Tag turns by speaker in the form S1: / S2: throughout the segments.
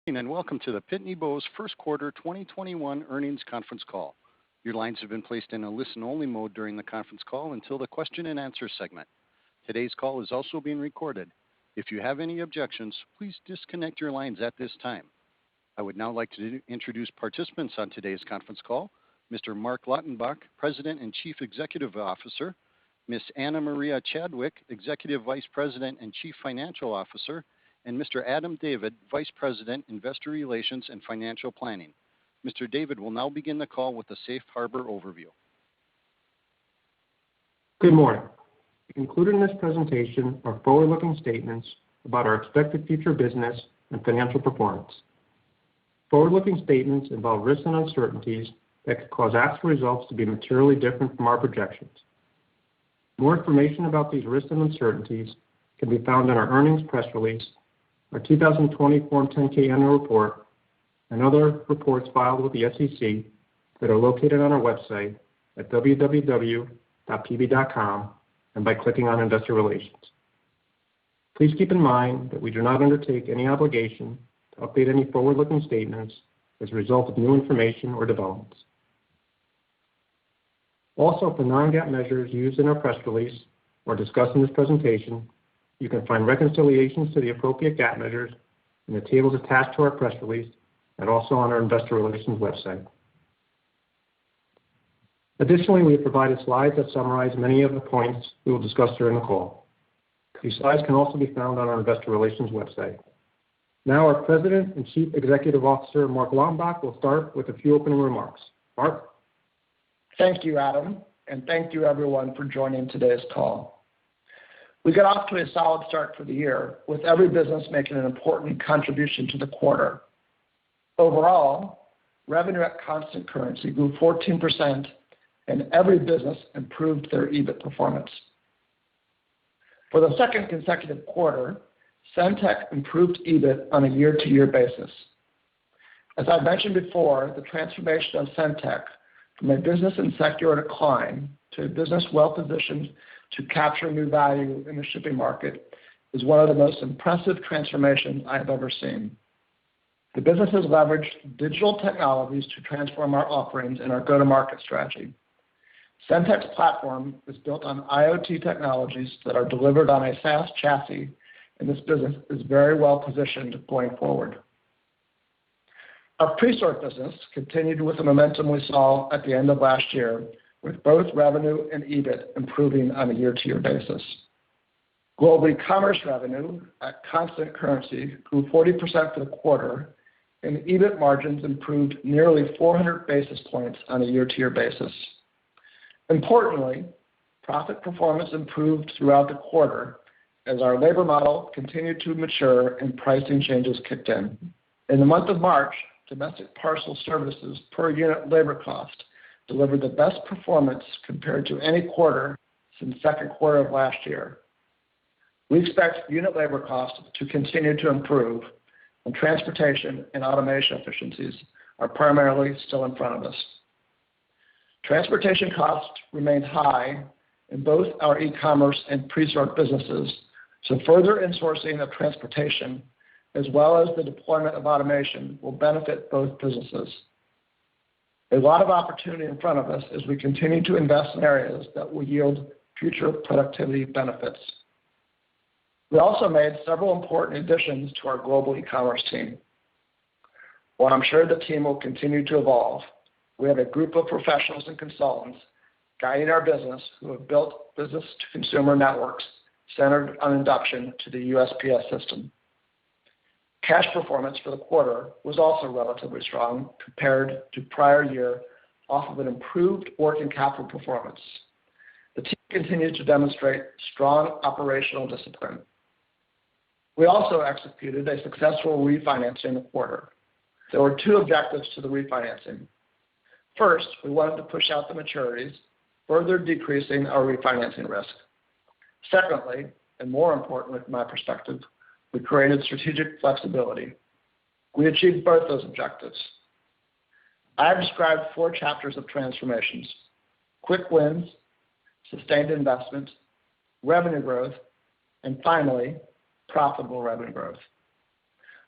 S1: And welcome to the Pitney Bowes First Quarter 2021 Earnings Conference Call. Your lines have been placed in a listen-only mode during the conference call until the question and answer segment. Today's call is also being recorded. If you have any objections, please disconnect your lines at this time. I would now like to introduce participants on today's conference call. Mr. Marc Lautenbach, President and Chief Executive Officer, Ms. Anna Maria Chadwick, Executive Vice President and Chief Financial Officer, and Mr. Adam David, Vice President, Investor Relations and Financial Planning. Mr. David will now begin the call with a safe harbor overview.
S2: Good morning. Included in this presentation are forward-looking statements about our expected future business and financial performance. Forward-looking statements involve risks and uncertainties that could cause actual results to be materially different from our projections. More information about these risks and uncertainties can be found in our earnings press release, our 2020 Form 10-K annual report, and other reports filed with the SEC that are located on our website at www.pb.com and by clicking on Investor Relations. Please keep in mind that we do not undertake any obligation to update any forward-looking statements as a result of new information or developments. Also, for non-GAAP measures used in our press release or discussed in this presentation, you can find reconciliations to the appropriate GAAP measures in the tables attached to our press release and also on our Investor Relations website. Additionally, we have provided slides that summarize many of the points we will discuss during the call. These slides can also be found on our Investor Relations website. Now, our President and Chief Executive Officer, Marc Lautenbach, will start with a few opening remarks. Marc?
S3: Thank you, Adam, and thank you everyone for joining today's call. We got off to a solid start for the year, with every business making an important contribution to the quarter. Overall, revenue at constant currency grew 14%, and every business improved their EBIT performance. For the second consecutive quarter, SendTech improved EBIT on a year-to-year basis. As I mentioned before, the transformation of SendTech from a business in secular decline to a business well-positioned to capture new value in the shipping market is one of the most impressive transformations I have ever seen. The business has leveraged digital technologies to transform our offerings and our go-to-market strategy. SendTech's platform is built on IoT technologies that are delivered on a SaaS chassis, and this business is very well positioned going forward. Our pre-sort business continued with the momentum we saw at the end of last year, with both revenue and EBIT improving on a year-to-year basis. Global e-commerce revenue at constant currency grew 40% for the quarter, and EBIT margins improved nearly 400 basis points on a year-to-year basis. Importantly, profit performance improved throughout the quarter as our labor model continued to mature and pricing changes kicked in. In the month of March, domestic parcel services per unit labor cost delivered the best performance compared to any quarter since second quarter of last year. We expect unit labor costs to continue to improve, and transportation and automation efficiencies are primarily still in front of us. Transportation costs remain high in both our e-commerce and pre-sort businesses, so further insourcing of transportation as well as the deployment of automation will benefit both businesses. A lot of opportunity in front of us as we continue to invest in areas that will yield future productivity benefits. We also made several important additions to our global e-commerce team. While I'm sure the team will continue to evolve, we have a group of professionals and consultants guiding our business who have built business-to-consumer networks centered on induction to the USPS system. Cash performance for the quarter was also relatively strong compared to prior year off of an improved working capital performance. The team continues to demonstrate strong operational discipline. We also executed a successful refinancing in the quarter. There were two objectives to the refinancing. First, we wanted to push out the maturities, further decreasing our refinancing risk. Secondly, and more importantly from my perspective, we created strategic flexibility. We achieved both those objectives. I have described 4 chapters of transformations: quick wins, sustained investment, revenue growth, and finally, profitable revenue growth.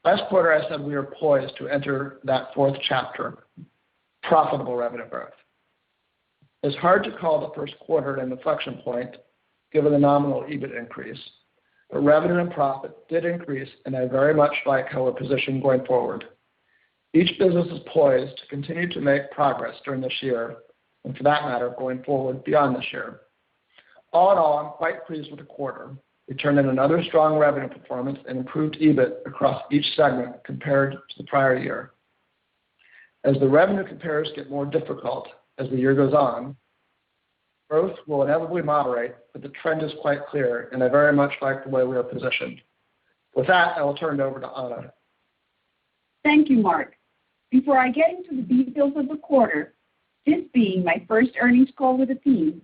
S3: Last quarter, I said we are poised to enter that fourth chapter, profitable revenue growth. It's hard to call the first quarter an inflection point given the nominal EBIT increase, but revenue and profit did increase, and I very much like how we're positioned going forward. Each business is poised to continue to make progress during this year, and for that matter, going forward beyond this year. All in all, I'm quite pleased with the quarter. We turned in another strong revenue performance and improved EBIT across each segment compared to the prior year. As the revenue compares get more difficult as the year goes on, growth will inevitably moderate, but the trend is quite clear, and I very much like the way we are positioned. With that, I will turn it over to Anna.
S4: Thank you, Mark. Before I get into the details of the quarter, this being my first earnings call with the team,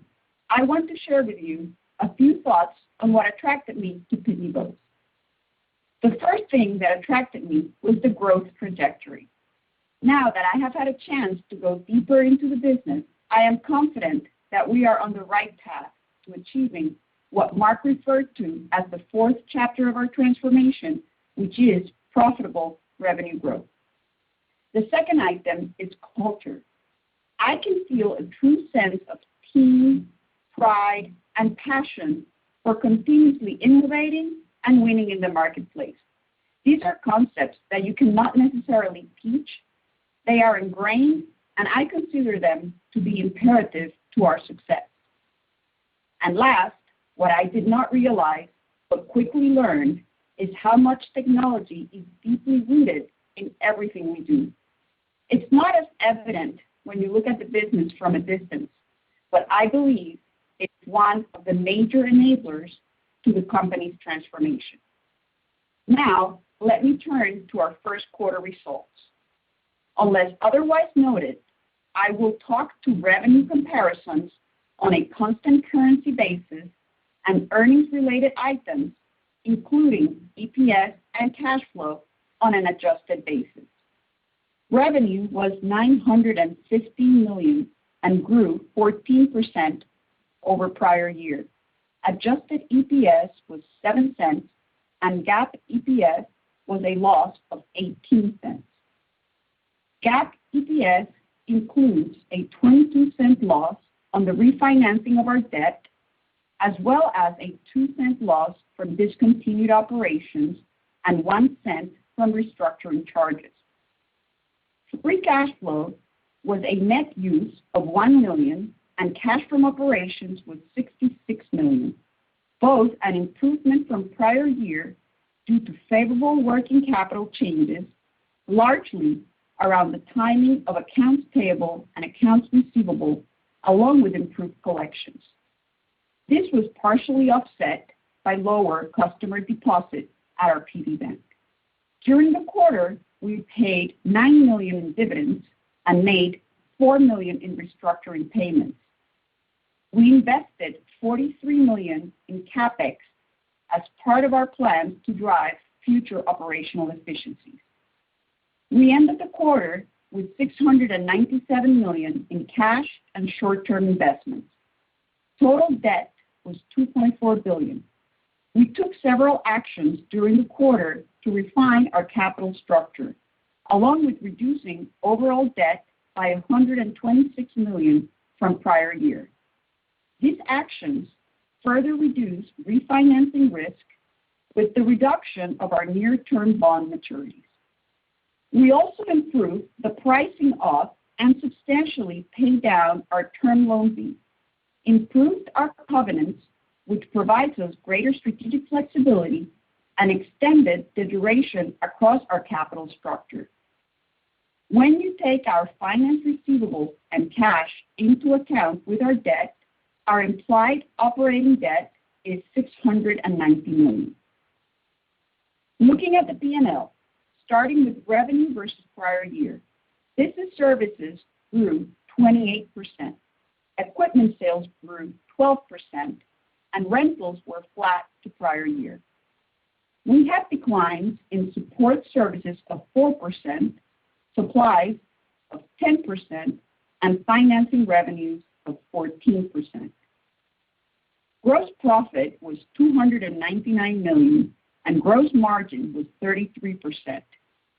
S4: I want to share with you a few thoughts on what attracted me to Pitney Bowes. The first thing that attracted me was the growth trajectory. Now that I have had a chance to go deeper into the business, I am confident that we are on the right path to achieving what Mark referred to as the fourth chapter of our transformation, which is profitable revenue growth. The second item is culture. I can feel a true sense of team, pride, and passion for continuously innovating and winning in the marketplace. These are concepts that you cannot necessarily teach. They are ingrained, and I consider them to be imperative to our success. And last, what I did not realize but quickly learned is how much technology is deeply rooted in everything we do. It's not as evident when you look at the business from a distance, but I believe it's one of the major enablers to the company's transformation. Now, let me turn to our first quarter results. Unless otherwise noted, I will talk to revenue comparisons on a constant currency basis and earnings-related items, including EPS and cash flow, on an adjusted basis. Revenue was $915 million and grew 14% over prior year. Adjusted EPS was 7 cents, and GAAP EPS was a loss of 18 cents. GAAP EPS includes a 22-cent loss on the refinancing of our debt, as well as a 2-cent loss from discontinued operations and 1 cent from restructuring charges. Free cash flow was a net use of $1 million, and cash from operations was $66 million, both an improvement from prior year due to favorable working capital changes, largely around the timing of accounts payable and accounts receivable, along with improved collections. This was partially offset by lower customer deposits at our PB Bank. During the quarter, we paid $9 million in dividends and made $4 million in restructuring payments. We invested $43 million in CapEx as part of our plan to drive future operational efficiencies. We ended the quarter with $697 million in cash and short-term investments. Total debt was $2.4 billion. We took several actions during the quarter to refine our capital structure, along with reducing overall debt by $126 million from prior year. These actions further reduce refinancing risk with the reduction of our near-term bond maturities. We also improved the pricing of and substantially paid down our term loan B, improved our covenants, which provides us greater strategic flexibility, and extended the duration across our capital structure. When you take our finance receivables and cash into account with our debt, our implied operating debt is $690 million. Looking at the P&L, starting with revenue versus prior year, business services grew 28%. Equipment sales grew 12%, and rentals were flat to prior year. We had declines in support services of 4%, supplies of 10%, and financing revenues of 14%. Gross profit was $299 million, and gross margin was 33%,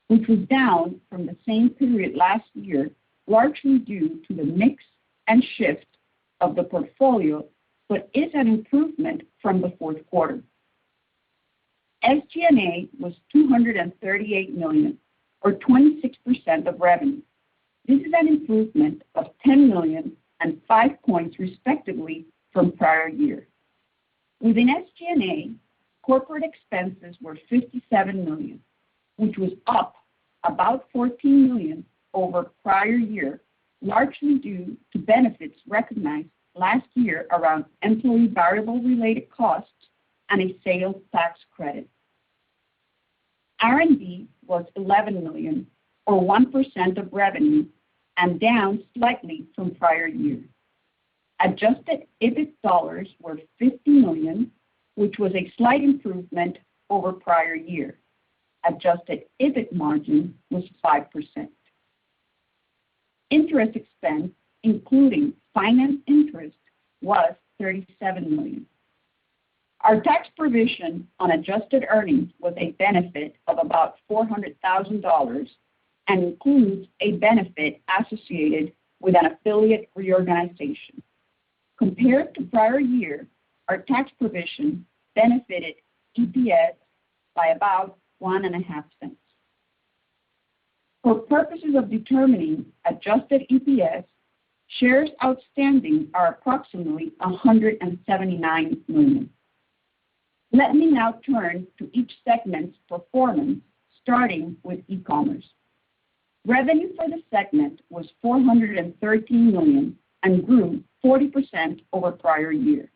S4: which was down from the same period last year, largely due to the mix and shift of the portfolio, but is an improvement from the fourth quarter. SG&A was $238 million, or 26% of revenue. This is an improvement of $10 million and 5 points respectively from prior year. Within SG&A, corporate expenses were $57 million, which was up about $14 million over prior year, largely due to benefits recognized last year around employee variable related costs and a sales tax credit. R&D was $11 million, or 1% of revenue, and down slightly from prior year. Adjusted EBIT dollars were $50 million, which was a slight improvement over prior year. Adjusted EBIT margin was 5%. Interest expense, including finance interest, was $37 million. Our tax provision on adjusted earnings was a benefit of about $400,000 and includes a benefit associated with an affiliate reorganization. Compared to prior year, our tax provision benefited EPS by about 1.5 cents. For purposes of determining adjusted EPS, shares outstanding are approximately 179 million. Let me now turn to each segment's performance, starting with e-commerce. Revenue for the segment was $413 million and grew 40% over prior year.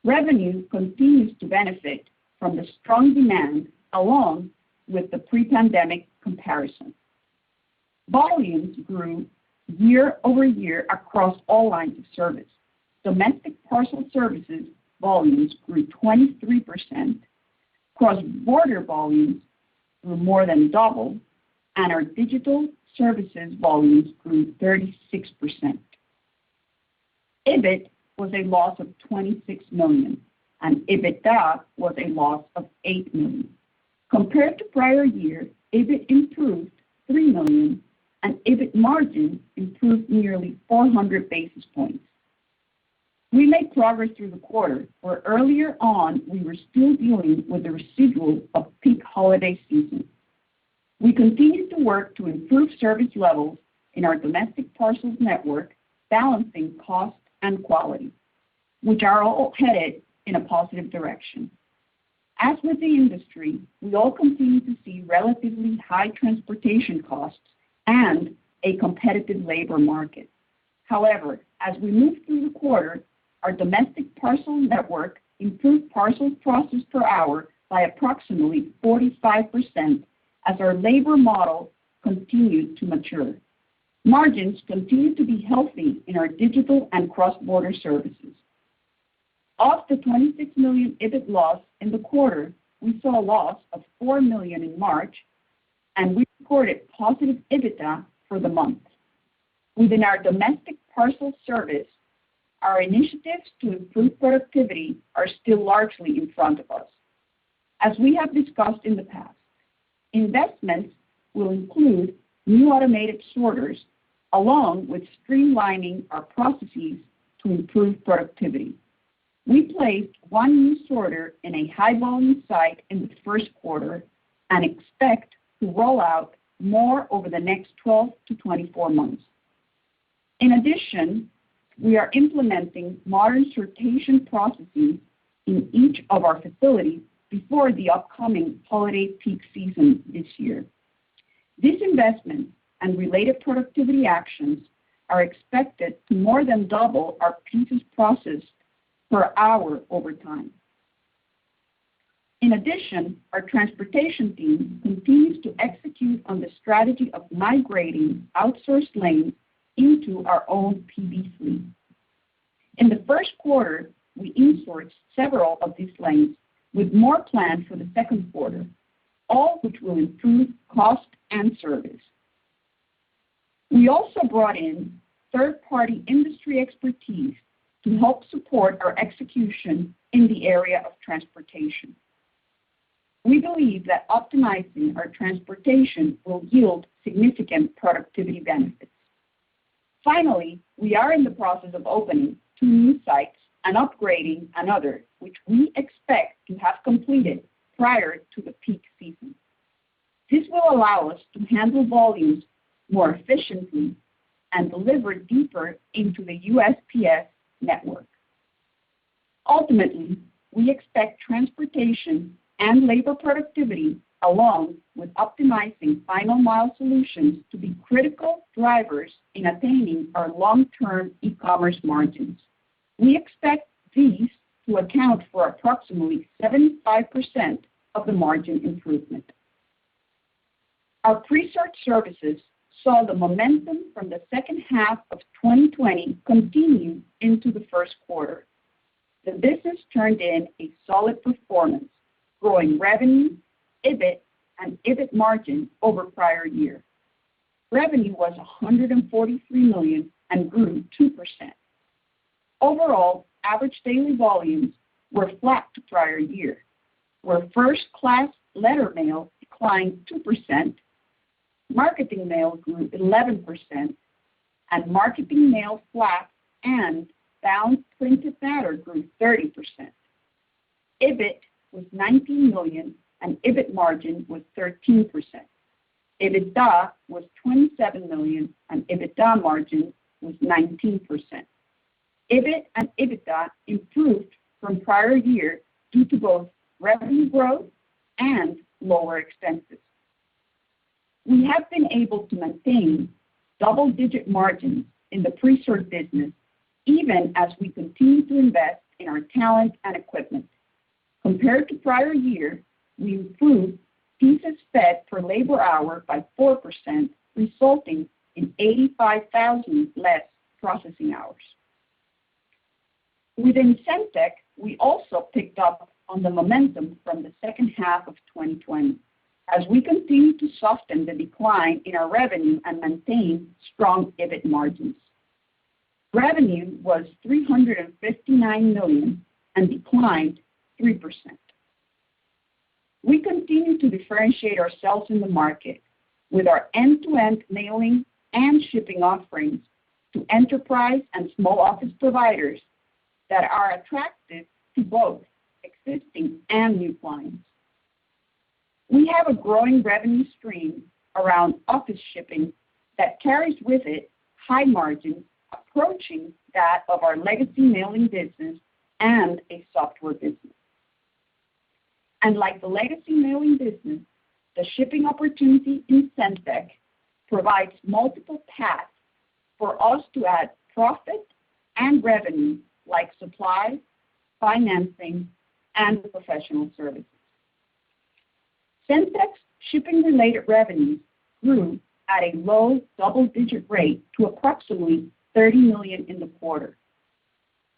S4: Revenue continues to benefit from the strong demand along with the pre-pandemic comparison. Volumes grew year over year across all lines of service. Domestic parcel services volumes grew 23%, cross-border volumes grew more than double, and our digital services volumes grew 36%. EBIT was a loss of $26 million, and EBITDA was a loss of $8 million. Compared to prior year, EBIT improved $3 million, and EBIT margin improved nearly 400 basis points. We made progress through the quarter, where earlier on we were still dealing with the residual of peak holiday season. We continue to work to improve service levels in our domestic parcels network, balancing cost and quality, which are all headed in a positive direction. As with the industry, we all continue to see relatively high transportation costs and a competitive labor market. However, as we move through the quarter, our domestic parcel network improved parcels processed per hour by approximately 45% as our labor model continued to mature. Margins continue to be healthy in our digital and cross-border services. Of the $26 million EBIT loss in the quarter, we saw a loss of $4 million in March, and we recorded positive EBITDA for the month. Within our domestic parcel service, our initiatives to improve productivity are still largely in front of us. As we have discussed in the past, investments will include new automated sorters along with streamlining our processes to improve productivity. We placed one new sorter in a high-volume site in the first quarter and expect to roll out more over the next 12 to 24 months. In addition, we are implementing modern sortation processes in each of our facilities before the upcoming holiday peak season this year. This investment and related productivity actions are expected to more than double our pieces processed per hour over time. In addition, our transportation team continues to execute on the strategy of migrating outsourced lanes into our own PB fleet. In the first quarter, we insourced several of these lanes with more planned for the second quarter, all which will improve cost and service. We also brought in third-party industry expertise to help support our execution in the area of transportation. We believe that optimizing our transportation will yield significant productivity benefits. Finally, we are in the process of opening 2 new sites and upgrading another, which we expect to have completed prior to the peak season. This will allow us to handle volumes more efficiently and deliver deeper into the USPS network. Ultimately, we expect transportation and labor productivity, along with optimizing final mile solutions, to be critical drivers in attaining our long-term e-commerce margins. We expect these to account for approximately 75% of the margin improvement. Our pre-search services saw the momentum from the second half of 2020 continue into the first quarter. The business turned in a solid performance, growing revenue, EBIT, and EBIT margin over prior year. Revenue was $143 million and grew 2%. Overall, average daily volumes were flat to prior year, where first-class letter mail declined 2%, marketing mail grew 11%, and marketing mail flat and bound printed matter grew 30%. EBIT was $19 million and EBIT margin was 13%. EBITDA was $27 million and EBITDA margin was 19%. EBIT and EBITDA improved from prior year due to both revenue growth and lower expenses. We have been able to maintain double-digit margins in the pre-sort business even as we continue to invest in our talent and equipment. Compared to prior year, we improved pieces fed per labor hour by 4%, resulting in 85,000 less processing hours. Within Centec, we also picked up on the momentum from the second half of 2020 as we continue to soften the decline in our revenue and maintain strong EBIT margins. Revenue was $359 million and declined 3%. We continue to differentiate ourselves in the market with our end-to-end mailing and shipping offerings to enterprise and small office providers that are attractive to both existing and new clients. We have a growing revenue stream around office shipping that carries with it high margins approaching that of our legacy mailing business and a software business. And like the legacy mailing business, the shipping opportunity in Centec provides multiple paths for us to add profit and revenue like supplies, financing, and professional services. Centec's shipping-related revenues grew at a low double-digit rate to approximately $30 million in the quarter.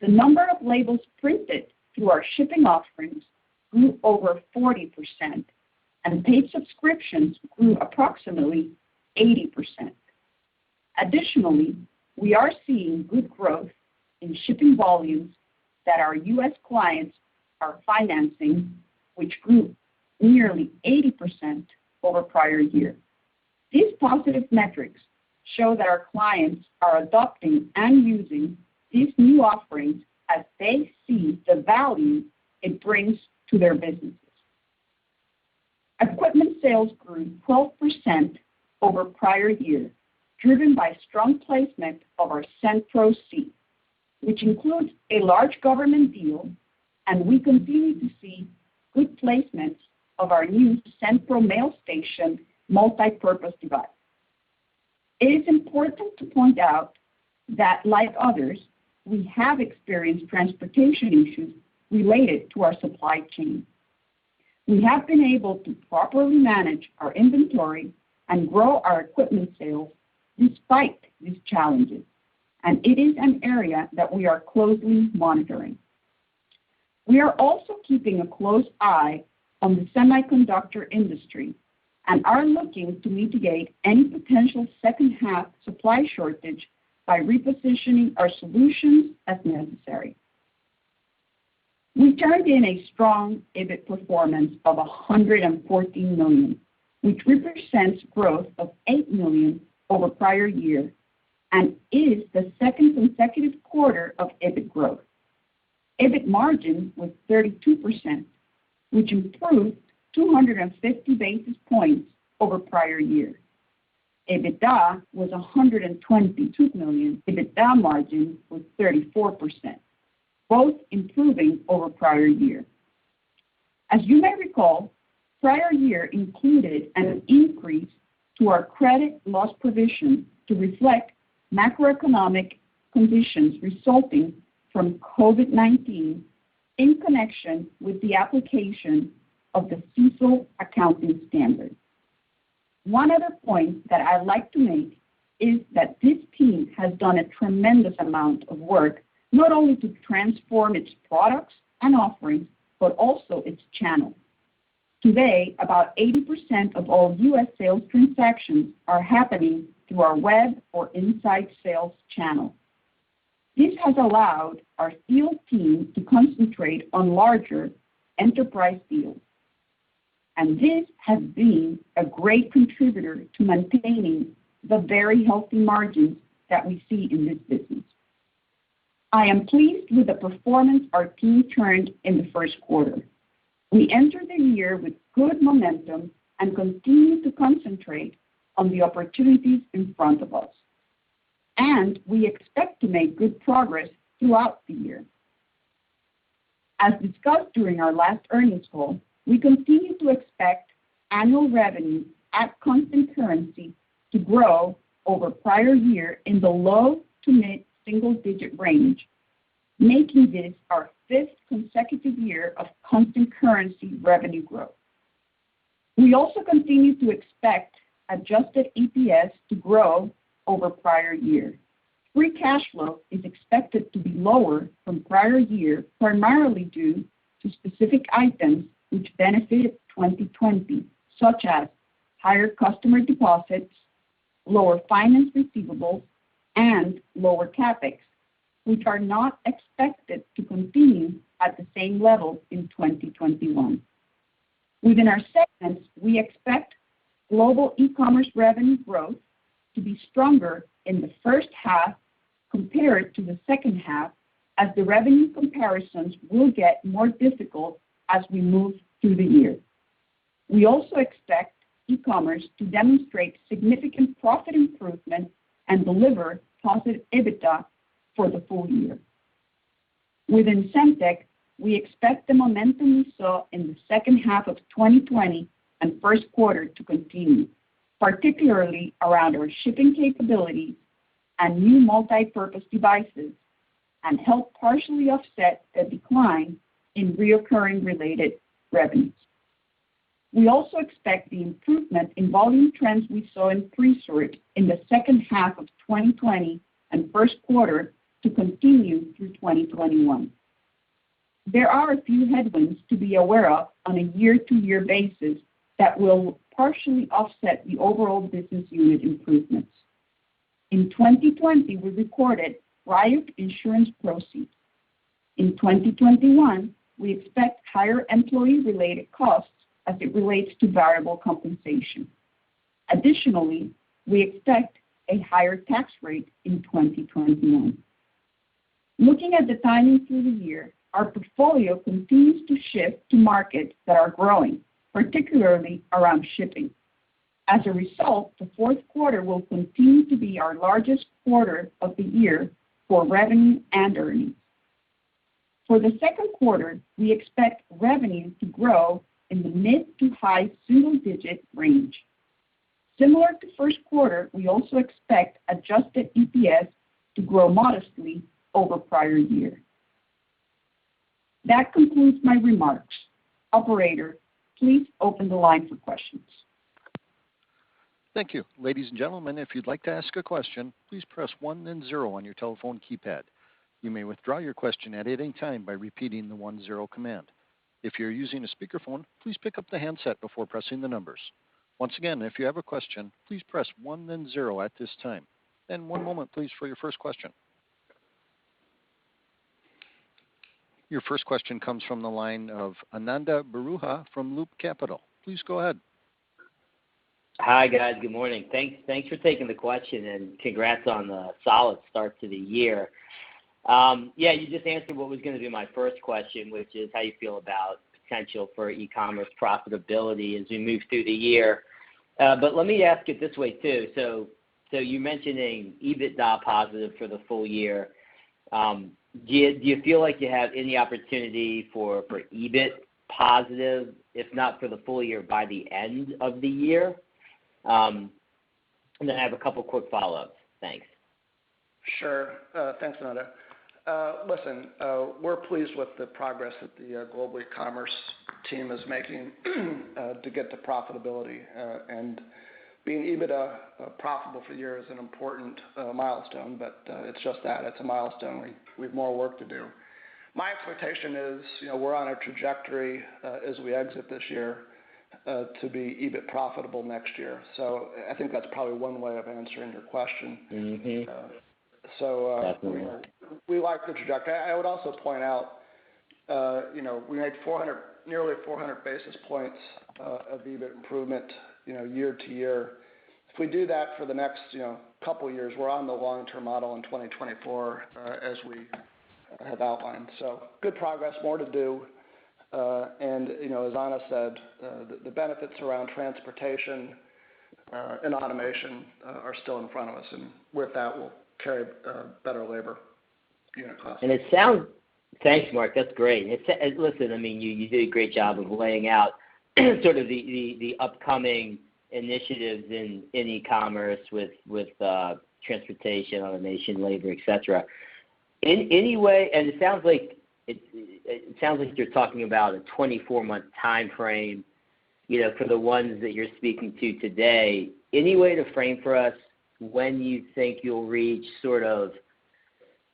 S4: The number of labels printed through our shipping offerings grew over 40%, and paid subscriptions grew approximately 80%. Additionally, we are seeing good growth in shipping volumes that our U.S. clients are financing, which grew nearly 80% over prior year. These positive metrics show that our clients are adopting and using these new offerings as they see the value it brings to their businesses. Equipment sales grew 12% over prior year, driven by strong placement of our CentPro C, which includes a large government deal, and we continue to see good placements of our new CentPro Mail Station multi-purpose device. It is important to point out that, like others, we have experienced transportation issues related to our supply chain. We have been able to properly manage our inventory and grow our equipment sales despite these challenges, and it is an area that we are closely monitoring. We are also keeping a close eye on the semiconductor industry and are looking to mitigate any potential second-half supply shortage by repositioning our solutions as necessary. We turned in a strong EBIT performance of $114 million, which represents growth of $8 million over prior year and is the second consecutive quarter of EBIT growth. EBIT margin was 32%, which improved 250 basis points over prior year. EBITDA was $122 million. EBITDA margin was 34%, both improving over prior year. As you may recall, prior year included an increase to our credit loss provision to reflect macroeconomic conditions resulting from COVID-19 in connection with the application of the CECL accounting standard. One other point that I'd like to make is that this team has done a tremendous amount of work not only to transform its products and offerings, but also its channel. Today, about 80% of all U.S. sales transactions are happening through our web or inside sales channel. This has allowed our field team to concentrate on larger enterprise deals. And this has been a great contributor to maintaining the very healthy margins that we see in this business. I am pleased with the performance our team turned in the first quarter. We entered the year with good momentum and continue to concentrate on the opportunities in front of us. And we expect to make good progress throughout the year. As discussed during our last earnings call, we continue to expect annual revenue at constant currency to grow over prior year in the low to mid single-digit range, making this our fifth consecutive year of constant currency revenue growth. We also continue to expect adjusted EPS to grow over prior year. Free cash flow is expected to be lower from prior year, primarily due to specific items which benefited 2020, such as higher customer deposits, lower finance receivables, and lower CapEx, which are not expected to continue at the same level in 2021. Within our segments, we expect global e-commerce revenue growth to be stronger in the first half compared to the second half, as the revenue comparisons will get more difficult as we move through the year. We also expect e-commerce to demonstrate significant profit improvement and deliver positive EBITDA for the full year. Within SendTech, we expect the momentum we saw in the second half of 2020 and first quarter to continue, particularly around our shipping capabilities and new multi-purpose devices, and help partially offset the decline in reoccurring related revenues. We also expect the improvement in volume trends we saw in Presort in the second half of 2020 and first quarter to continue through 2021. There are a few headwinds to be aware of on a year-to-year basis that will partially offset the overall business unit improvements. In 2020, we recorded Ryuk insurance proceeds. In 2021, we expect higher employee-related costs as it relates to variable compensation. Additionally, we expect a higher tax rate in 2021. Looking at the timing through the year, our portfolio continues to shift to markets that are growing, particularly around shipping. As a result, the fourth quarter will continue to be our largest quarter of the year for revenue and earnings. For the second quarter, we expect revenue to grow in the mid to high single-digit range. Similar to first quarter, we also expect adjusted EPS to grow modestly over prior year. That concludes my remarks. Operator, please open the line for questions.
S1: Thank you. Ladies and gentlemen, if you'd like to ask a question, please press 1 then 0 on your telephone keypad. You may withdraw your question at any time by repeating the 1-0 command. If you're using a speakerphone, please pick up the handset before pressing the numbers. Once again, if you have a question, please press 1 then 0 at this time. And one moment, please, for your first question. Your first question comes from the line of Ananda Baruah from Loop Capital. Please go ahead.
S5: Hi, guys. Good morning. Thanks for taking the question, and congrats on the solid start to the year. You just answered what was going to be my first question, which is how you feel about potential for e-commerce profitability as we move through the year. But let me ask it this way too. So you mentioning EBITDA positive for the full year. Do you feel like you have any opportunity for EBIT positive, if not for the full year, by the end of the year? And then I have a couple quick follow-ups. Thanks.
S3: Sure. Thanks, Ananda. Listen, we're pleased with the progress that the global e-commerce team is making to get to profitability. And being EBITDA profitable for the year is an important milestone, but it's just that. It's a milestone. We have more work to do. My expectation is, we're on a trajectory as we exit this year to be EBIT profitable next year. So I think that's probably one way of answering your question.
S5: Mm-hmm.
S3: We like the trajectory. I would also point out, we made nearly 400 basis points of EBIT improvement, year to year. If we do that for the next, couple years, we're on the long-term model in 2024, as we have outlined. So good progress, more to do. And as Anna said, the benefits around transportation and automation are still in front of us, and with that, we'll carry better labor unit costs.
S5: And thanks, Mark. That's great. Listen, I mean, you did a great job of laying out sort of the upcoming initiatives in e-commerce with transportation, automation, labor, et cetera. Anyway, and it sounds like you're talking about a 24-month time frame, for the ones that you're speaking to today. Any way to frame for us when you think you'll reach sort of,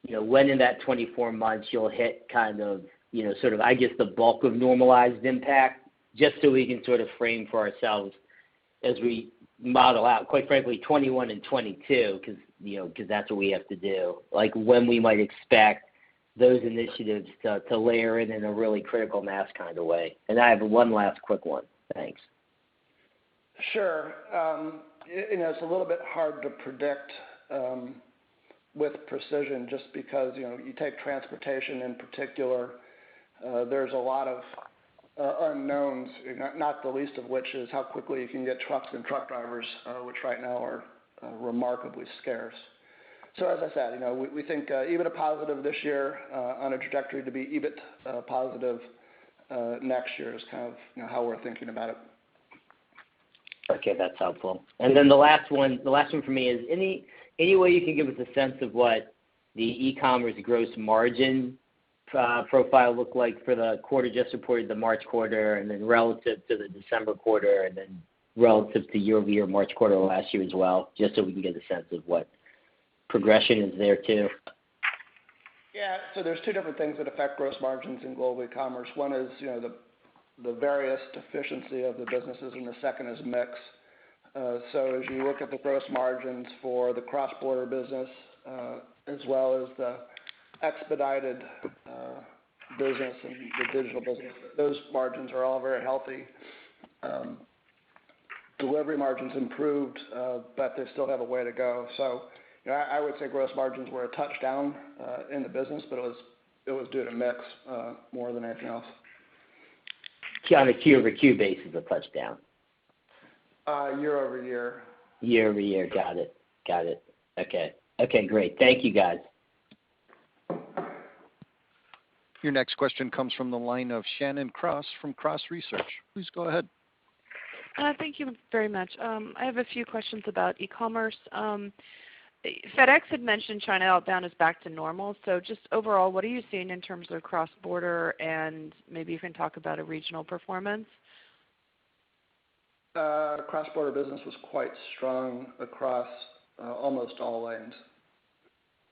S5: when in that 24 months you'll hit kind of, sort of, I guess, the bulk of normalized impact, just so we can sort of frame for ourselves as we model out, quite frankly, 21 and 22, because that's what we have to do. Like when we might expect those initiatives to layer in a really critical mass kind of way. And I have one last quick one. Thanks.
S3: Sure. It's a little bit hard to predict with precision, just because you take transportation in particular. There's a lot of unknowns, not the least of which is how quickly you can get trucks and truck drivers, which right now are remarkably scarce. So as I said, we think EBITDA positive this year, on a trajectory to be EBIT positive next year is kind of how we're thinking about it.
S5: Okay, that's helpful. And then the last one for me is any way you can give us a sense of what the e-commerce gross margin profile looked like for the quarter just reported, the March quarter, and then relative to the December quarter, and then relative to year-over-year March quarter last year as well, just so we can get a sense of what progression is there too.
S3: Yeah, so there's two different things that affect gross margins in global e-commerce. One is, the various efficiency of the businesses, and the second is mix. So as you look at the gross margins for the cross-border business, as well as the expedited business and the digital business, those margins are all very healthy. Delivery margins improved, but they still have a way to go. So I would say gross margins were a touchdown in the business, but it was due to mix more than anything else.
S5: On a Q-over-Q basis, a touchdown.
S3: Year-over-year.
S5: Year-over-year. Got it. Okay, great. Thank you, guys.
S1: Your next question comes from the line of Shannon Cross from Cross Research. Please go ahead.
S6: Thank you very much. I have a few questions about e-commerce. FedEx had mentioned China outbound is back to normal. So just overall, what are you seeing in terms of cross-border, and maybe you can talk about a regional performance?
S3: Cross-border business was quite strong across almost all lanes,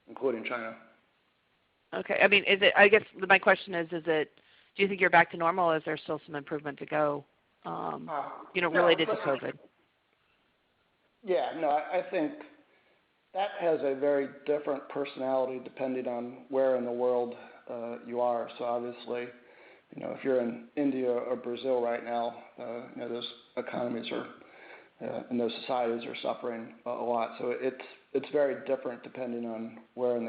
S3: including China.
S6: Okay. I mean, I guess my question is do you think you're back to normal, or is there still some improvement to go, related to COVID?
S3: Yeah, no, I think that has a very different personality depending on where in the world you are. So obviously, if you're in India or Brazil right now, those economies are and those societies are suffering a lot. So it's very different depending on where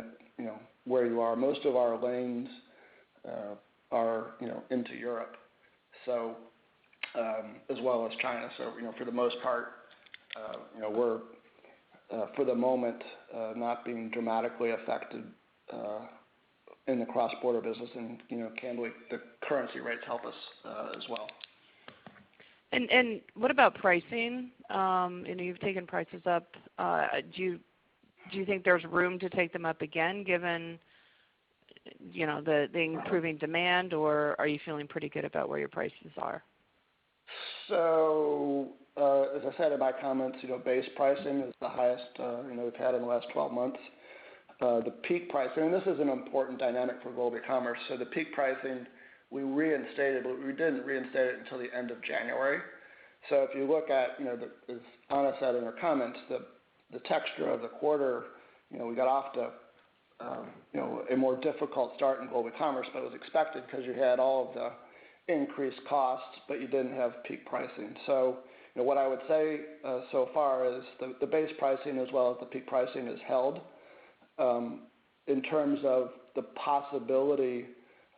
S3: where you are. Most of our lanes are into Europe, so as well as China. So for the most part, we're for the moment not being dramatically affected in the cross-border business, and candidly, the currency rates help us as well.
S6: And what about pricing? You've taken prices up. Do you think there's room to take them up again, given the improving demand, or are you feeling pretty good about where your prices are?
S3: So, as I said in my comments, base pricing is the highest we've had in the last 12 months. The peak pricing, and this is an important dynamic for global e-commerce. So the peak pricing we reinstated, but we didn't reinstate it until the end of January. So if you look at, as Anna said in her comments, the texture of the quarter, we got off to, a more difficult start in global e-commerce, but it was expected because you had all of the increased costs, but you didn't have peak pricing. So, what I would say so far is the base pricing as well as the peak pricing is held. In terms of the possibility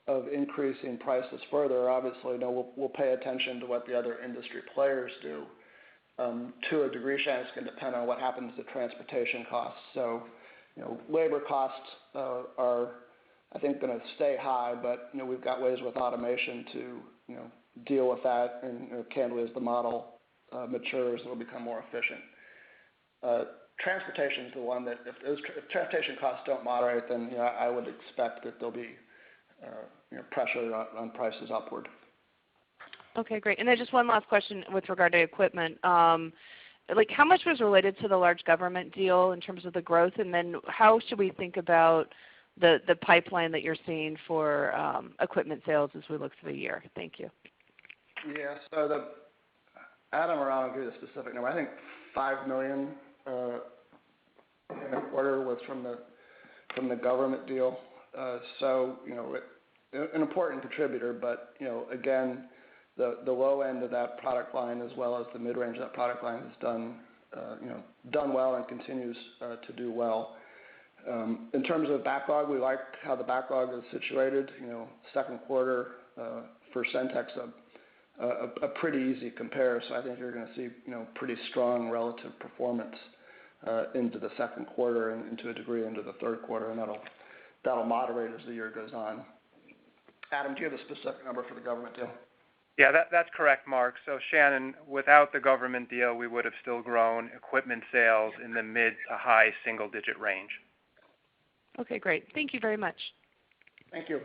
S3: of increasing prices further, obviously, we'll pay attention to what the other industry players do. To a degree, Shannon, it's going to depend on what happens to transportation costs. So, labor costs are, I think, going to stay high, but we've got ways with automation to deal with that, and candidly, as the model matures, it'll become more efficient. Transportation is the one that if transportation costs don't moderate, then I would expect that there'll be pressure on prices upward.
S6: Okay, great. And then just one last question with regard to equipment. How much was related to the large government deal in terms of the growth, and then how should we think about the pipeline that you're seeing for equipment sales as we look through the year? Thank you.
S3: Yeah, so Adam or I'll give you the specific number. I think $5 million in the quarter was from the government deal. So an important contributor, but again, the low end of that product line as well as the mid range of that product line has done well and continues to do well. In terms of backlog, we like how the backlog is situated. Second quarter for Centex a pretty easy compare, so I think you're going to see pretty strong relative performance into the second quarter and to a degree into the third quarter, and that'll moderate as the year goes on. Adam, do you have a specific number for the government deal?
S2: Yeah, that's correct, Mark. So Shannon, without the government deal, we would have still grown equipment sales in the mid to high single-digit range.
S6: Okay, great. Thank you very much.
S3: Thank you.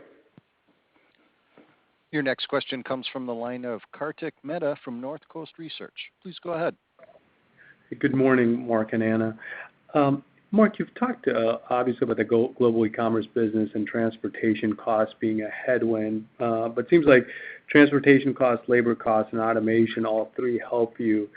S1: Your next question comes from the line of Kartik Mehta from Northcoast Research. Please go ahead.
S7: Good morning, Mark and Anna. Mark, you've talked obviously about the global e-commerce business and transportation costs being a headwind, but it seems like transportation costs, labor costs, and automation, all three help you.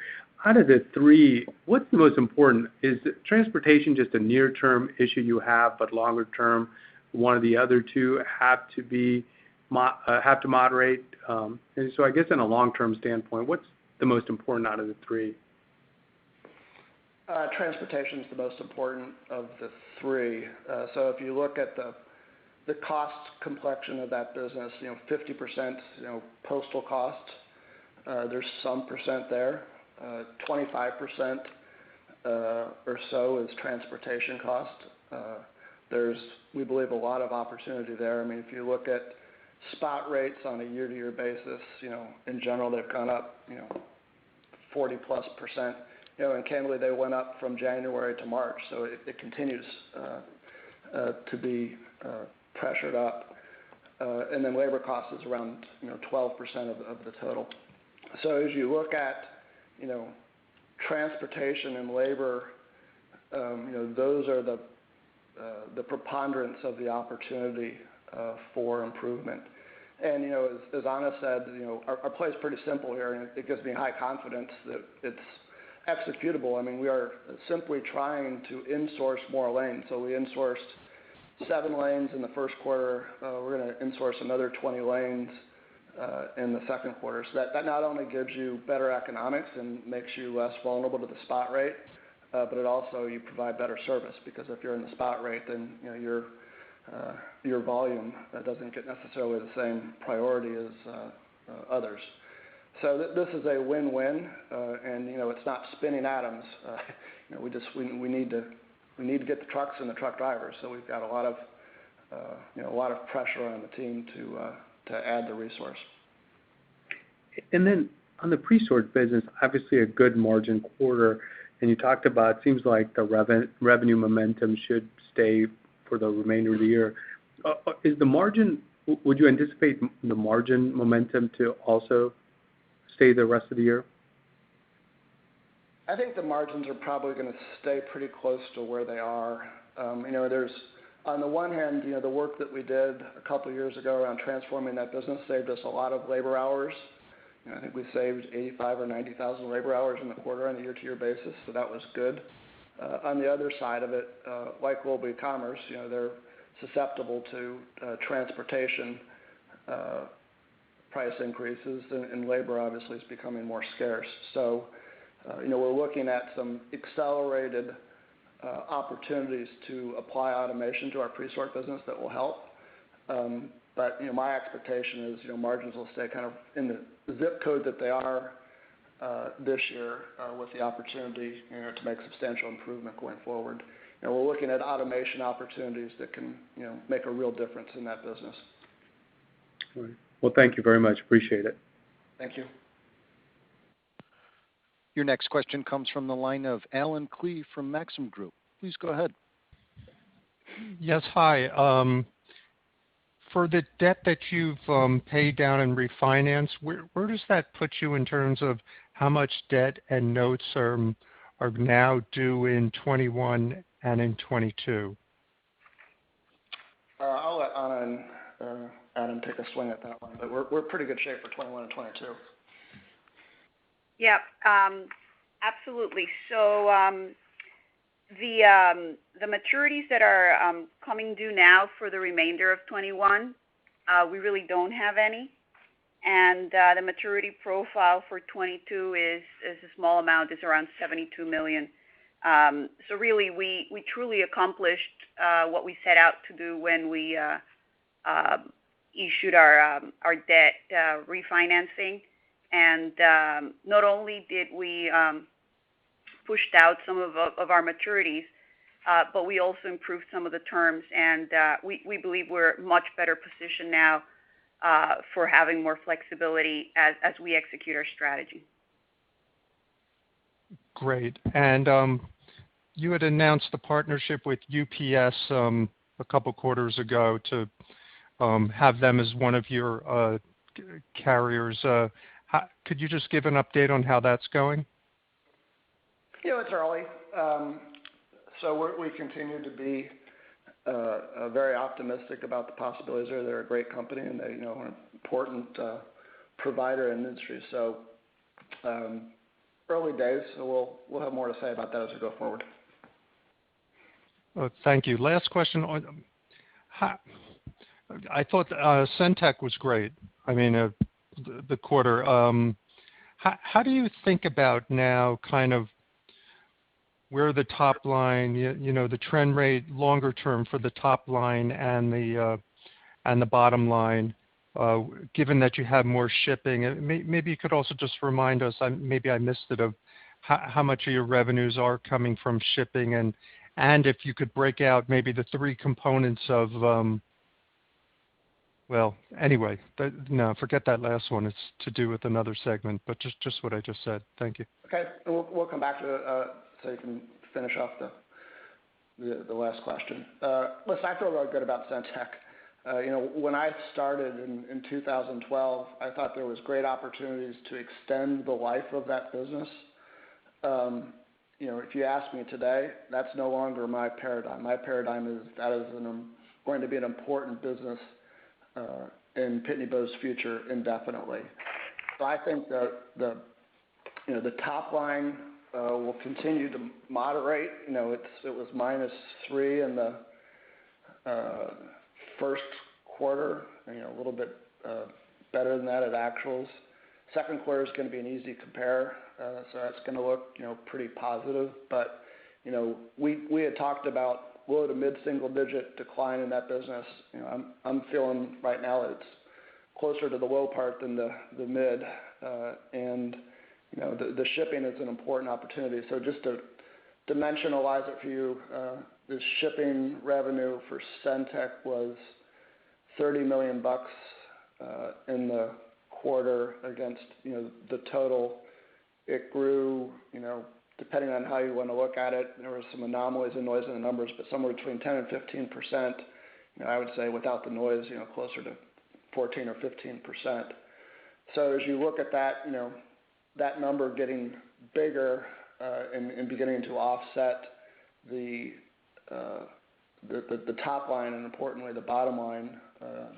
S7: Out of the three, what's the most important? Is transportation just a near-term issue you have, but longer-term, one of the other two have to moderate? And so I guess in a long-term standpoint, what's the most important out of the three?
S3: Transportation is the most important of the three. So if you look at the cost complexion of that business, 50% postal costs. There's some percent there. 25% or so is transportation cost. There's, we believe, a lot of opportunity there. I mean, if you look at spot rates on a year-to-year basis, in general, they've gone up, 40+%. And candidly, they went up from January to March, so it continues to be pressured up. And then labor cost is around 12% of the total. So as you look at transportation and labor, those are the preponderance of the opportunity for improvement. And as Anna said, our play is pretty simple here, and it gives me high confidence that it's executable. I mean, we are simply trying to insource more lanes. So we insourced 7 lanes in the first quarter. We're going to insource another 20 lanes in the second quarter. So that not only gives you better economics and makes you less vulnerable to the spot rate, but it also you provide better service, because if you're in the spot rate, then your volume doesn't get necessarily the same priority as others. So this is a win-win, and it's not spinning atoms. We need to get the trucks and the truck drivers. So we've got a lot of pressure on the team to add the resource.
S7: And then on the pre-sort business, obviously a good margin quarter, and you talked about, it seems like the revenue momentum should stay for the remainder of the year. Is the margin? Would you anticipate the margin momentum to also stay the rest of the year?
S3: I think the margins are probably going to stay pretty close to where they are. There's, on the one hand, the work that we did a couple of years ago around transforming that business saved us a lot of labor hours. I think we saved 85 or 90,000 labor hours in the quarter on a year-to-year basis, so that was good. On the other side of it, like global e-commerce, they're susceptible to transportation price increases, and labor obviously is becoming more scarce. So, we're looking at some accelerated opportunities to apply automation to our pre-sort business that will help. But my expectation is margins will stay kind of in the zip code that they are this year, with the opportunity to make substantial improvement going forward. We're looking at automation opportunities that can make a real difference in that business.
S7: All right. Well, thank you very much. Appreciate it.
S3: Thank you.
S1: Your next question comes from the line of Alan Klee from Maxim Group. Please go ahead.
S8: Yes, hi. For the debt that you've paid down and refinanced, where does that put you in terms of how much debt and notes are now due in 21 and in 22?
S3: I'll let Anna and Adam take a swing at that one, but we're pretty good shape for 21 and 22.
S9: Yep, absolutely. So the maturities that are coming due now for the remainder of 21, we really don't have any. And the maturity profile for 22 is a small amount, is around $72 million. So really, we truly accomplished what we set out to do when we issued our debt refinancing. And not only did we pushed out some of our maturities, but we also improved some of the terms, and we believe we're much better positioned now for having more flexibility as we execute our strategy.
S8: Great. And you had announced the partnership with UPS a couple quarters ago to have them as one of your carriers. Could you just give an update on how that's going?
S3: It's early. So we continue to be very optimistic about the possibilities there. They're a great company, and they an important provider in the industry. So early days, so we'll have more to say about that as we go forward.
S8: Thank you. Last question. I thought Centec was great. I mean, the quarter. How do you think about now kind of where the top line, the trend rate longer term for the top line and the bottom line, given that you have more shipping? Maybe you could also just remind us, maybe I missed it, of how much of your revenues are coming from shipping, and if you could break out maybe the three components of well, anyway, no, forget that last one. It's to do with another segment, but just what I just said. Thank you.
S3: Okay, we'll come back to it so you can finish off the last question. Listen, I feel really good about Centec. When I started in 2012, I thought there was great opportunities to extend the life of that business. If you ask me today, that's no longer my paradigm. My paradigm is that is going to be an important business in Pitney Bowes' future indefinitely. So I think that the top line will continue to moderate. It was -3 in the first quarter, a little bit better than that at actuals. Second quarter is going to be an easy compare, so that's going to look, pretty positive. But, we had talked about low to mid-single-digit decline in that business. I'm feeling right now it's closer to the low part than the mid, and the shipping is an important opportunity. So just to dimensionalize it for you, the shipping revenue for Centec was $30 million in the quarter against the total. It grew, depending on how you want to look at it. There were some anomalies and noise in the numbers, but somewhere between 10 and 15%. I would say without the noise, closer to 14 or 15%. So as you look at that, that number getting bigger and beginning to offset the top line and importantly the bottom line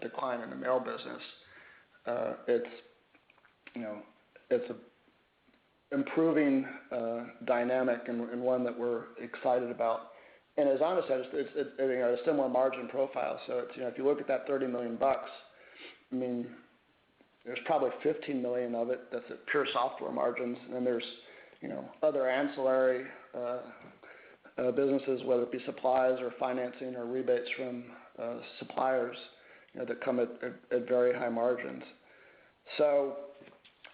S3: decline in the mail business, it's a improving dynamic and one that we're excited about. And as Anna said, it's a similar margin profile. So it's, if you look at that $30 million, I mean, there's probably $15 million of it that's at pure software margins, and then there's other ancillary businesses, whether it be supplies or financing or rebates from suppliers, that come at very high margins. So,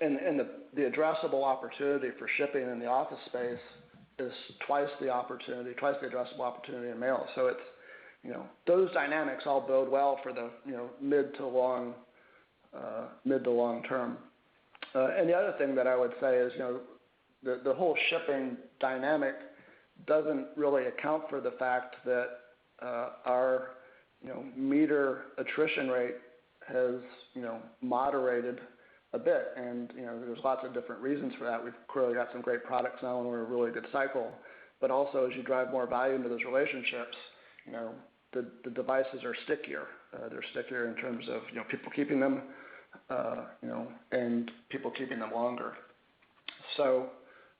S3: and the addressable opportunity for shipping in the office space is twice the addressable opportunity in mail. So it's, those dynamics all bode well for the mid to long term. And the other thing that I would say is, the whole shipping dynamic doesn't really account for the fact that our meter attrition rate has moderated a bit, and there's lots of different reasons for that. We've clearly got some great products now, and we're in a really good cycle. But also, as you drive more value into those relationships, the devices are stickier. They're stickier in terms of people keeping them, and people keeping them longer. So,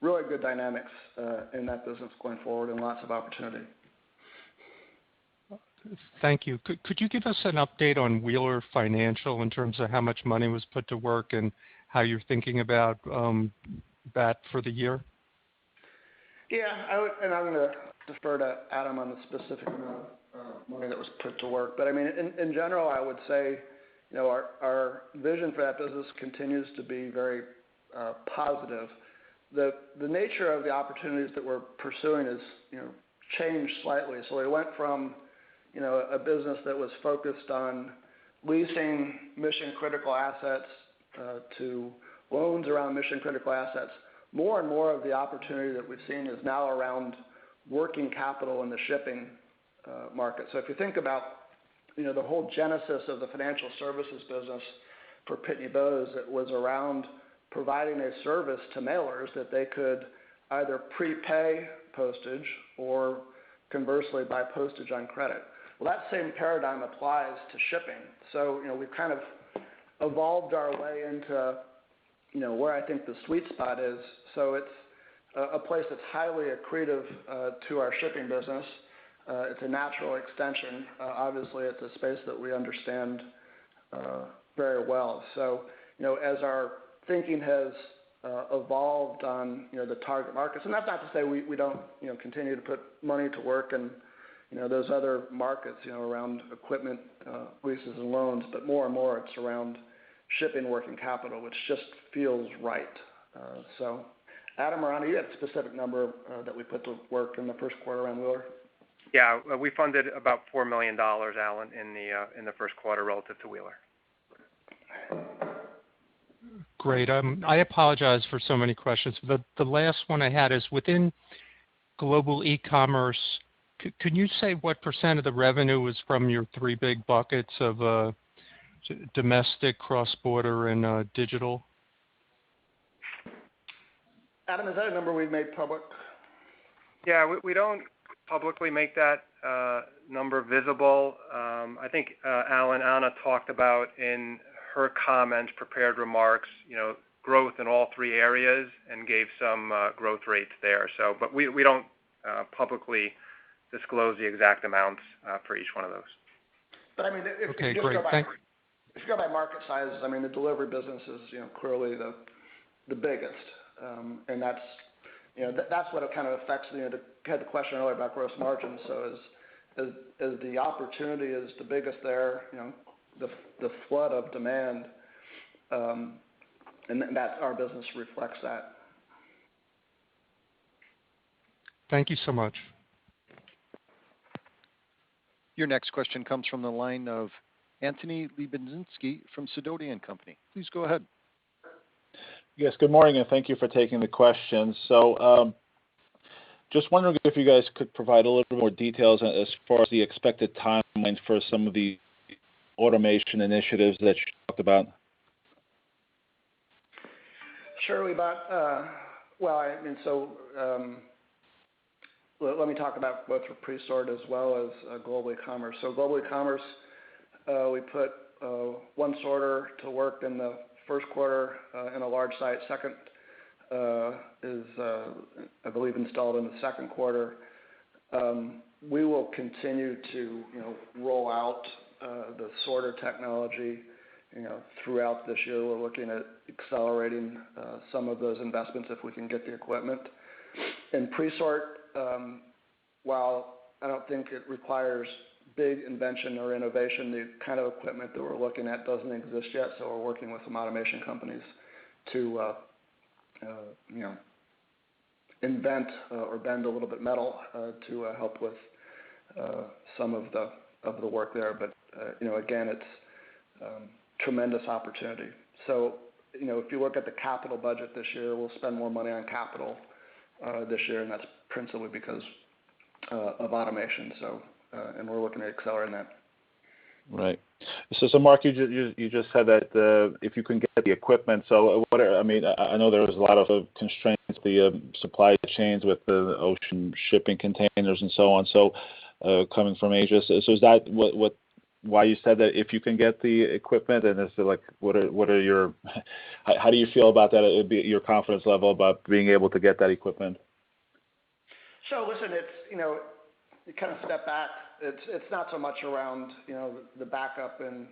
S3: really good dynamics in that business going forward, and lots of opportunity.
S8: Thank you. Could you give us an update on Wheeler Financial in terms of how much money was put to work and how you're thinking about that for the year?
S3: Yeah, and I'm going to defer to Adam on the specific amount of money that was put to work. But I mean, in general, I would say, our vision for that business continues to be very positive. The nature of the opportunities that we're pursuing is, changed slightly. So we went from a business that was focused on leasing mission-critical assets to loans around mission-critical assets. More and more of the opportunity that we've seen is now around working capital in the shipping market. So if you think about, the whole genesis of the financial services business for Pitney Bowes, it was around providing a service to mailers that they could either prepay postage or conversely buy postage on credit. Well, that same paradigm applies to shipping. So, we've kind of evolved our way into, where I think the sweet spot is. So it's a place that's highly accretive to our shipping business. It's a natural extension. Obviously, it's a space that we understand very well. So, as our thinking has evolved on, the target markets, and that's not to say we don't, continue to put money to work in, those other markets, around equipment, leases and loans, but more and more it's around shipping working capital, which just feels right. So, Adam or Anna, you had a specific number that we put to work in the first quarter around Wheeler?
S2: Yeah, we funded about $4 million, Alan, in the first quarter relative to Wheeler.
S8: Great. I apologize for so many questions. The last one I had is within global e-commerce. Could you say what % of the revenue was from your three big buckets of domestic, cross-border, and digital?
S3: Adam, is that a number we've made public?
S2: Yeah, we don't publicly make that number visible. I think Anna talked about in her comments, prepared remarks, growth in all three areas and gave some growth rates there. So, but we don't publicly
S10: disclose the exact amounts for each one of those.
S3: But I mean, if
S8: Okay,
S3: you just
S8: great.
S3: if you go by market sizes, I mean, the delivery business is clearly the biggest, and that's that's what it kind of affects. Had the question earlier about gross margin. So as the opportunity is the biggest there, the flood of demand, and that our business reflects that.
S8: Thank you so much.
S1: Your next question comes from the line of Anthony Lebiedzinski from Sidoti & Company. Please go ahead.
S11: Yes, good morning, and thank you for taking the questions. So just wondering if you guys could provide a little bit more details as far as the expected timelines for some of the automation initiatives that you talked about.
S3: Sure, let me talk about both for Presort as well as Global E-commerce. So Global E-commerce, we put one sorter to work in the first quarter in a large site. Second is, I believe, installed in the second quarter. We will continue to roll out the sorter technology throughout this year. We're looking at accelerating some of those investments if we can get the equipment. In Presort, while I don't think it requires big invention or innovation, the kind of equipment that we're looking at doesn't exist yet, so we're working with some automation companies to invent or bend a little bit metal to help with some of the work there. But again, it's tremendous opportunity. So if you look at the capital budget this year, we'll spend more money on capital this year, and that's principally because of automation. So and we're looking at accelerating that.
S11: Right. So Mark, you just said that if you can get the equipment. So I know there was a lot of constraints, the supply chains with the ocean shipping containers and so on. So coming from Asia. So is that why you said that if you can get the equipment, and is it like what are your how do you feel about that? It would be your confidence level about being able to get that equipment.
S3: So listen, it's you kind of step back. It's not so much around the backup and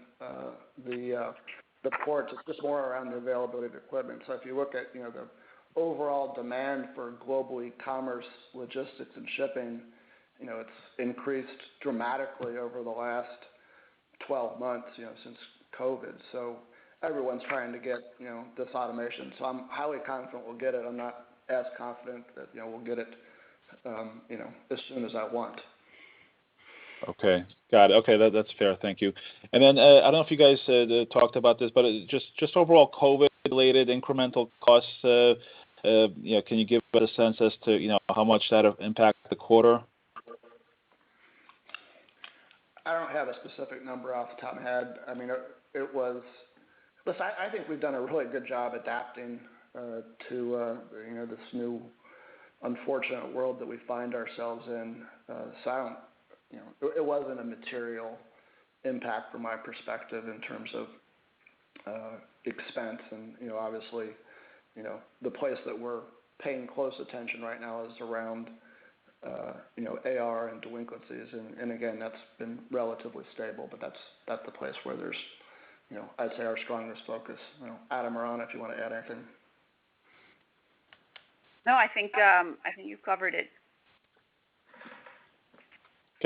S3: the ports. It's just more around the availability of equipment. So if you look at the overall demand for global e-commerce, logistics, and shipping, it's increased dramatically over the last 12 months, since COVID. So everyone's trying to get this automation. So I'm highly confident we'll get it. I'm not as confident that we'll get it as soon as I want.
S11: Okay, got it. Okay, that's fair. Thank you. And then I don't know if you guys talked about this, but just overall COVID-related incremental costs. Can you give us a sense as to how much that impacted the quarter?
S3: I don't have a specific number off the top of my head. I mean, it was. Listen, I think we've done a really good job adapting to this new unfortunate world that we find ourselves in. So it wasn't a material impact from my perspective in terms of expense, and obviously, the place that we're paying close attention right now is around AR and delinquencies, and again, that's been relatively stable, but that's the place where there's I'd say our strongest focus. Adam or Anna, if you want to add anything.
S9: No, I think you've covered it.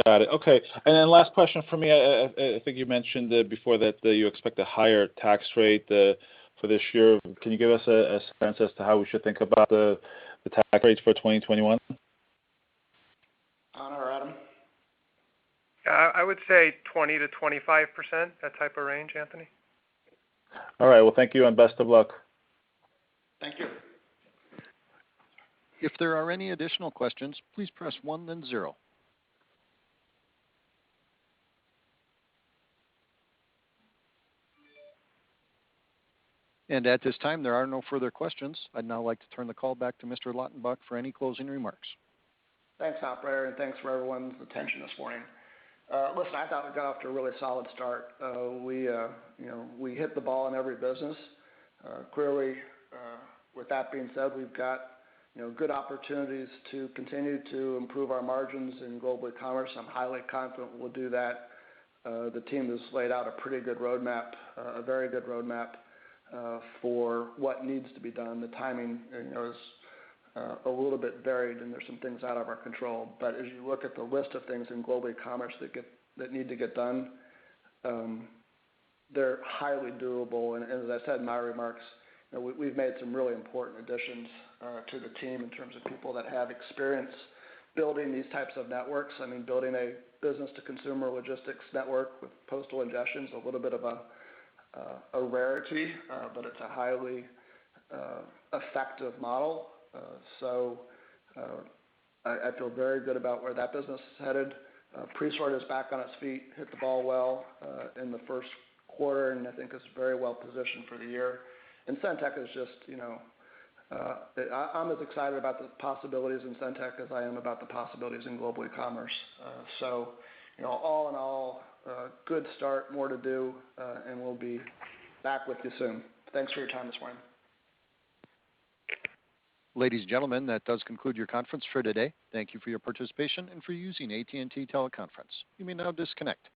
S11: Got it. Okay. And then last question for me. I think you mentioned before that you expect a higher tax rate for this year. Can you give us a sense as to how we should think about the tax rates for 2021?
S3: Anna or Adam?
S10: I would say 20 to 25%, that type of range, Anthony.
S11: All right. Well, thank you and best of luck.
S3: Thank you.
S1: If there are any additional questions, please press 1 then 0. And at this time, there are no further questions. I'd now like to turn the call back to Mr. Lautenbach for any closing remarks.
S3: Thanks, operator, and thanks for everyone's attention this morning. Listen, I thought we got off to a really solid start. We hit the ball in every business. Clearly, with that being said, we've got good opportunities to continue to improve our margins in global e-commerce. I'm highly confident we'll do that. The team has laid out a pretty good roadmap, a very good roadmap for what needs to be done. The timing, is a little bit varied, and there's some things out of our control. But as you look at the list of things in global e-commerce that need to get done, they're highly doable. And as I said in my remarks, we've made some really important additions to the team in terms of people that have experience building these types of networks. I mean, building a business-to-consumer logistics network with postal ingestion is a little bit of a rarity, but it's a highly effective model. So I feel very good about where that business is headed. Presort is back on its feet, hit the ball well in the first quarter, and I think is very well positioned for the year. And Centek is just, I'm as excited about the possibilities in Centek as I am about the possibilities in global e-commerce. So, all in all, good start, more to do, and we'll be back with you soon. Thanks for your time this morning.
S1: Ladies and gentlemen, that does conclude your conference for today. Thank you for your participation and for using AT&T Teleconference. You may now disconnect.